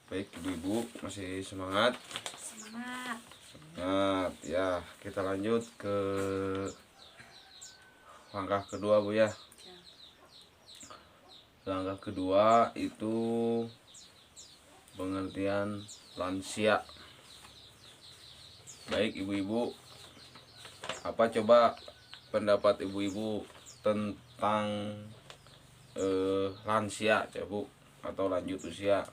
Baik ibu-ibu, masih semangat? Semangat. Semangat ya. Kita lanjut ke langkah kedua bu ya. Langkah kedua itu pengertian lansia. Baik ibu-ibu, apa coba pendapat ibu-ibu tentang lansia ya bu, atau lanjut usia?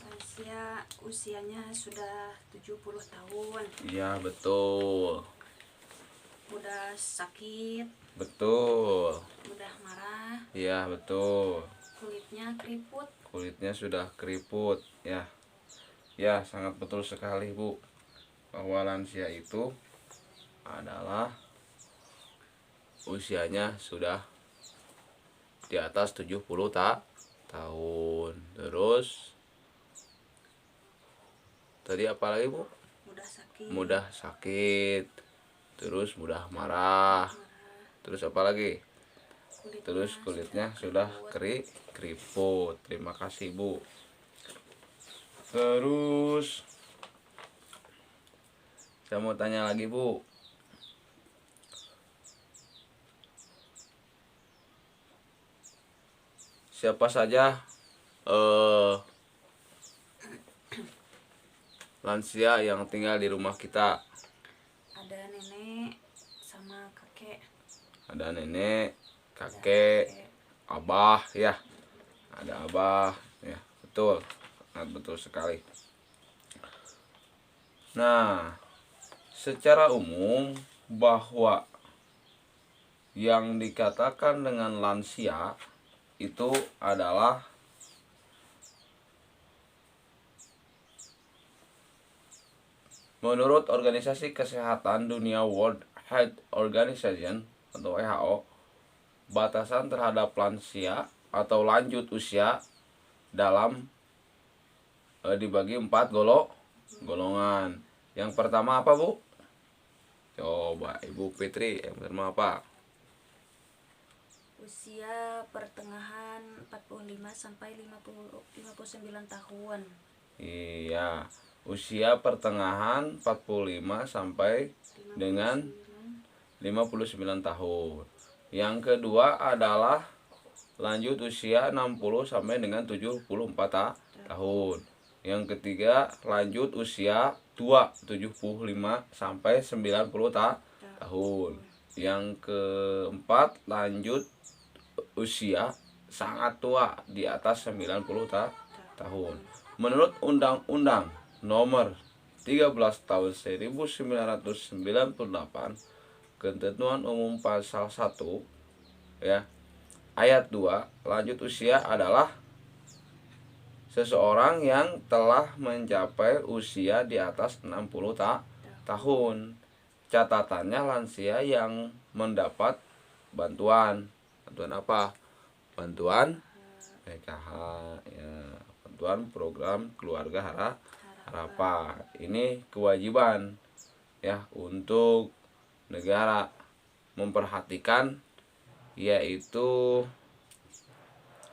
Lansia usianya sudah 70 tahun. Iya betul. Mudah sakit, Betul. mudah marah, Iya betul. kulitnya keriput. Kulitnya sudah keriput ya. Ya, sangat betul sekali bu, bahwa lansia itu adalah usianya sudah di atas 70 tahun. Terus tadi apa lagi bu? Mudah sakit, Mudah sakit. Terus mudah marah. Terus apa lagi? Terus kulitnya sudah keriput. Terima kasih bu. Terus saya mau tanya lagi bu, siapa saja lansia yang tinggal di rumah kita? Ada nenek sama kakek. Ada nenek, kakek, abah ya. Ada abah ya, betul. Sangat betul sekali. Nah, secara umum bahwa yang dikatakan dengan lansia itu adalah menurut Organisasi Kesehatan Dunia World Health Organization atau WHO, batasan terhadap lansia atau lanjut usia dalam dibagi 4 golongan. Yang pertama apa bu? Coba Ibu Fitri, yang pertama apa? Usia pertengahan 45 sampai 59 tahun. Iya, usia pertengahan 45 sampai dengan 59 tahun. Yang kedua adalah lanjut usia 60 sampai dengan 74 tahun. Yang ketiga lanjut usia tua 75 sampai 90 tahun. Yang keempat lanjut usia sangat tua di atas 90 tahun. Menurut Undang-Undang Nomor 13 Tahun 1998, Ketentuan Umum Pasal 1 ya, ayat 2, lanjut usia adalah seseorang yang telah mencapai usia di atas 60 tahun. Catatannya lansia yang mendapat bantuan. Bantuan apa? Bantuan PKH ya, bantuan program keluarga harapan. Ini kewajiban ya untuk negara memperhatikan, yaitu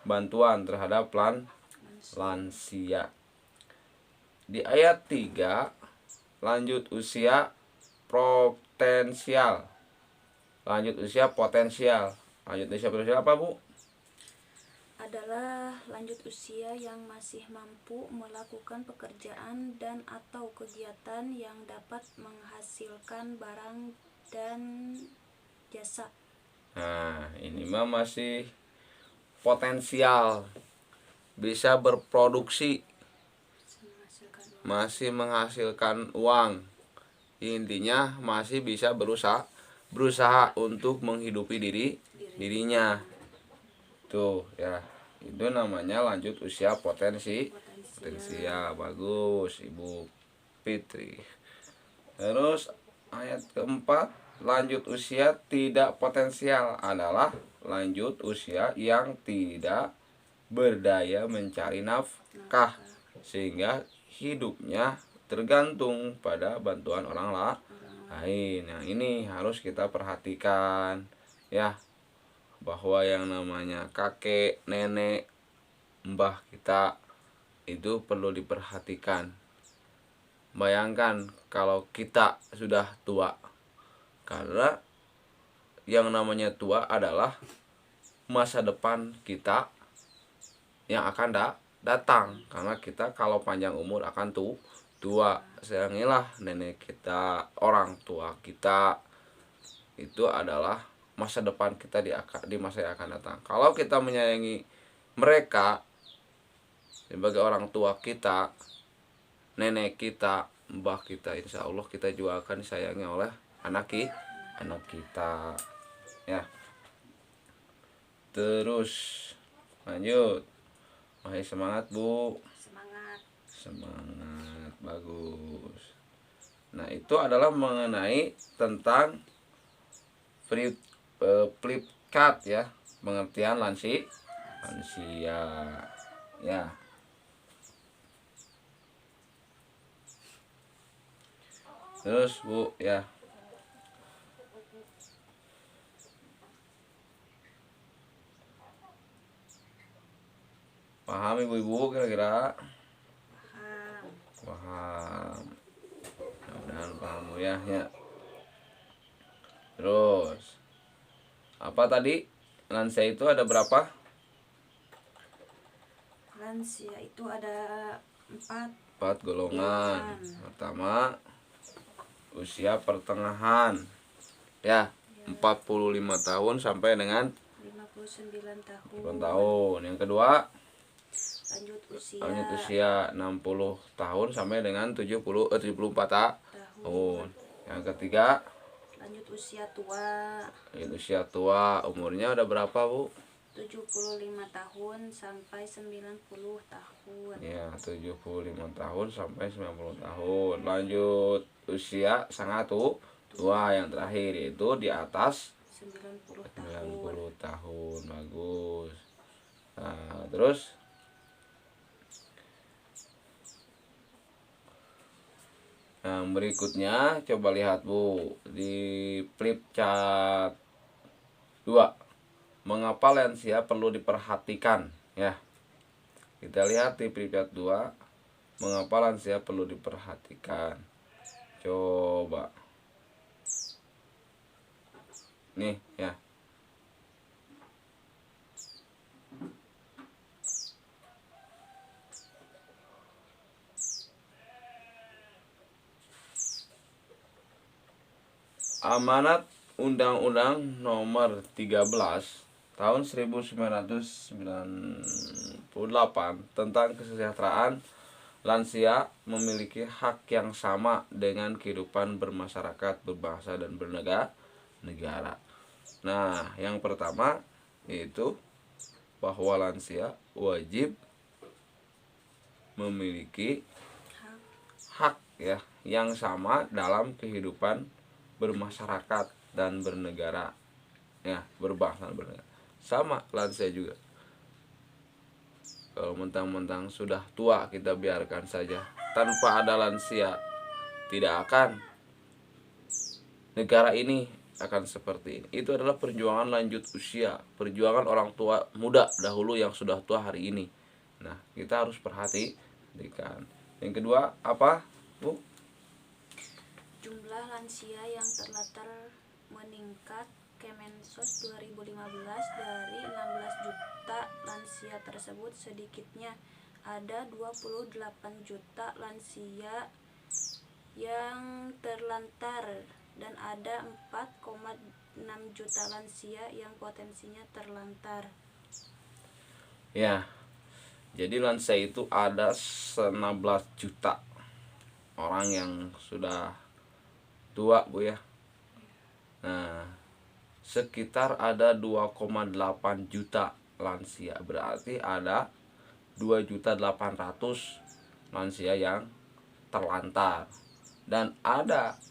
bantuan terhadap lansia. Di ayat 3, lanjut usia potensial. Lanjut usia potensial. Lanjut usia potensial apa bu? Adalah lanjut usia yang masih mampu melakukan pekerjaan dan atau kegiatan yang dapat menghasilkan barang dan jasa. Nah, ini mah masih potensial, bisa berproduksi, masih menghasilkan uang. Intinya masih bisa berusaha untuk menghidupi dirinya. Tuh ya, itu namanya lanjut usia potensial. Bagus Ibu Fitri. Terus ayat keempat, lanjut usia tidak potensial adalah lanjut usia yang tidak berdaya mencari nafkah, sehingga hidupnya tergantung pada bantuan orang lain. Nah, ini harus kita perhatikan ya, bahwa yang namanya kakek, nenek, mbah kita itu perlu diperhatikan. Bayangkan kalau kita sudah tua, karena yang namanya tua adalah masa depan kita yang akan datang. Karena kita kalau panjang umur akan tua. Sayangilah nenek kita, orang tua kita, itu adalah masa depan kita di masa yang akan datang. Kalau kita menyayangi mereka sebagai orang tua kita, nenek kita, mbah kita, insya Allah kita juga akan disayangi oleh anak kita, ya. Terus lanjut, masih semangat Bu? Semangat, bagus. Nah, itu adalah mengenai tentang flip card ya, pengertian lansia ya. Terus Bu ya, paham ibu-ibu kira-kira? Paham. Mudah-mudahan paham ya. Terus apa tadi? Lansia itu ada berapa? Lansia itu ada 4 golongan. Pertama, usia pertengahan. Ya, 45 tahun sampai dengan 59 tahun. Yang kedua, lanjut usia 60 tahun sampai dengan 74 tahun. Yang ketiga, lanjut usia tua. Umurnya udah berapa Bu? 75 tahun sampai 90 tahun. Ya, 75 tahun sampai 90 tahun. Lanjut usia sangat tua, yang terakhir yaitu di atas 90 tahun. Bagus. Nah, terus yang berikutnya coba lihat Bu di flip chart 2. Mengapa lansia perlu diperhatikan ya? Kita lihat di flip chart 2, mengapa lansia perlu diperhatikan. Coba. Nih ya. Amanat Undang-Undang Nomor 13 Tahun 1998 tentang kesejahteraan lansia memiliki hak yang sama dengan kehidupan bermasyarakat, berbangsa, dan bernegara. Nah, yang pertama yaitu bahwa lansia wajib memiliki hak ya yang sama dalam kehidupan bermasyarakat dan bernegara, ya, berbangsa dan bernegara. Sama lansia juga. Kalau mentang-mentang sudah tua kita biarkan saja, tanpa ada lansia tidak akan negara ini akan seperti ini. Itu adalah perjuangan lanjut usia, perjuangan orang tua muda dahulu yang sudah tua hari ini. Nah, kita harus perhatikan. Yang kedua apa Bu? Jumlah lansia yang terlatar meningkat. Kemensos 2015 dari 16 juta lansia tersebut sedikitnya ada 28 juta lansia yang terlantar dan ada 4,6 juta lansia yang potensinya terlantar. Ya. Jadi lansia itu ada 19 juta orang yang sudah tua Bu ya. Nah, sekitar ada 2,8 juta lansia, berarti ada 2.800.000 lansia yang terlantar, dan ada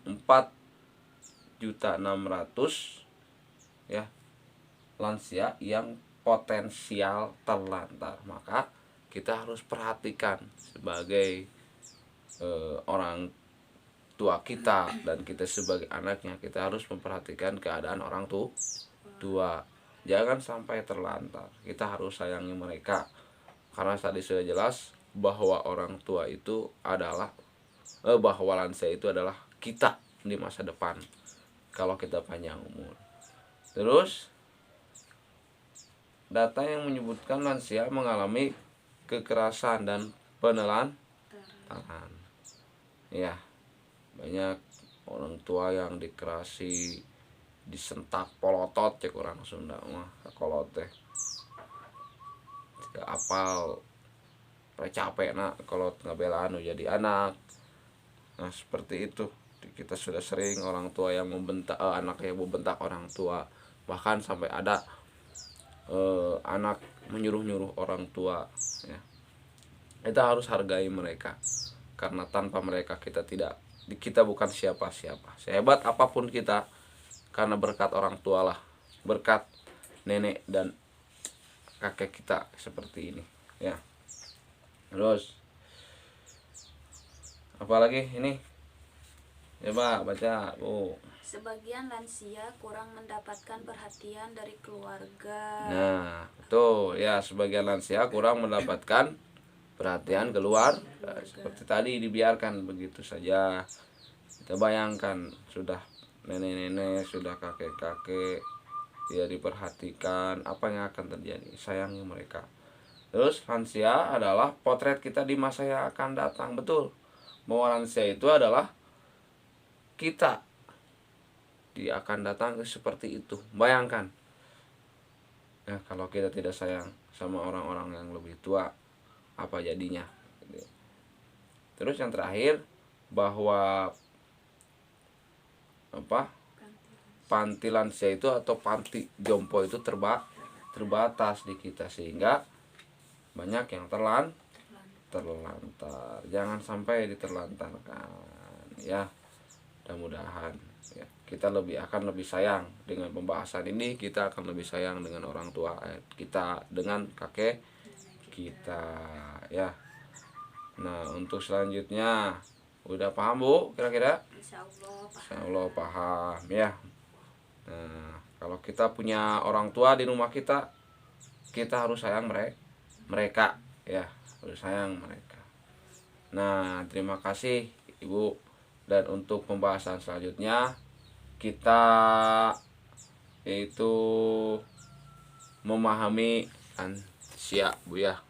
4.600.000 ya lansia yang potensial terlantar. Maka kita harus perhatikan sebagai orang tua kita, dan kita sebagai anaknya, kita harus memperhatikan keadaan orang tua. Jangan sampai terlantar. Kita harus sayangi mereka. Karena tadi sudah jelas bahwa orang tua itu adalah bahwa lansia itu adalah kita di masa depan kalau kita panjang umur. Terus data yang menyebutkan lansia mengalami kekerasan dan penelantaran. Ya, banyak orang tua yang dikerasi, disentak polotot cek orang Sunda mah kolot teh. Tidak apal capek nak kalau ngabelaan jadi anak. Nah seperti itu, kita sudah sering orang tua yang membentak anak yang membentak orang tua, bahkan sampai ada anak menyuruh-nyuruh orang tua ya. Kita harus hargai mereka, karena tanpa mereka kita bukan siapa-siapa. Sehebat apapun kita, karena berkat orang tua lah, berkat nenek dan kakek kita seperti ini ya. Terus apalagi ini, coba baca Bu. Sebagian lansia kurang mendapatkan perhatian dari keluarga. Nah tuh ya, sebagian lansia kurang mendapatkan perhatian keluar. Seperti tadi dibiarkan begitu saja. Kita bayangkan sudah nenek-nenek, sudah kakek-kakek tidak diperhatikan, apa yang akan terjadi? Sayangi mereka. Terus lansia adalah potret kita di masa yang akan datang. Betul, bahwa lansia itu adalah kita di akan datang seperti itu. Bayangkan ya, kalau kita tidak sayang sama orang-orang yang lebih tua, apa jadinya? Terus yang terakhir, bahwa panti lansia itu atau panti jompo itu terbatas di kita, sehingga banyak yang terlantar. Jangan sampai diterlantarkan ya. Mudah-mudahan ya, kita akan lebih sayang dengan pembahasan ini. Kita akan lebih sayang dengan orang tua kita, dengan kakek kita ya. Nah untuk selanjutnya udah paham Bu kira-kira? Insyaallah paham ya. Nah kalau kita punya orang tua di rumah kita harus sayang mereka ya, harus sayang mereka. Nah terima kasih Ibu, dan untuk pembahasan selanjutnya kita yaitu memahami lansia Bu ya.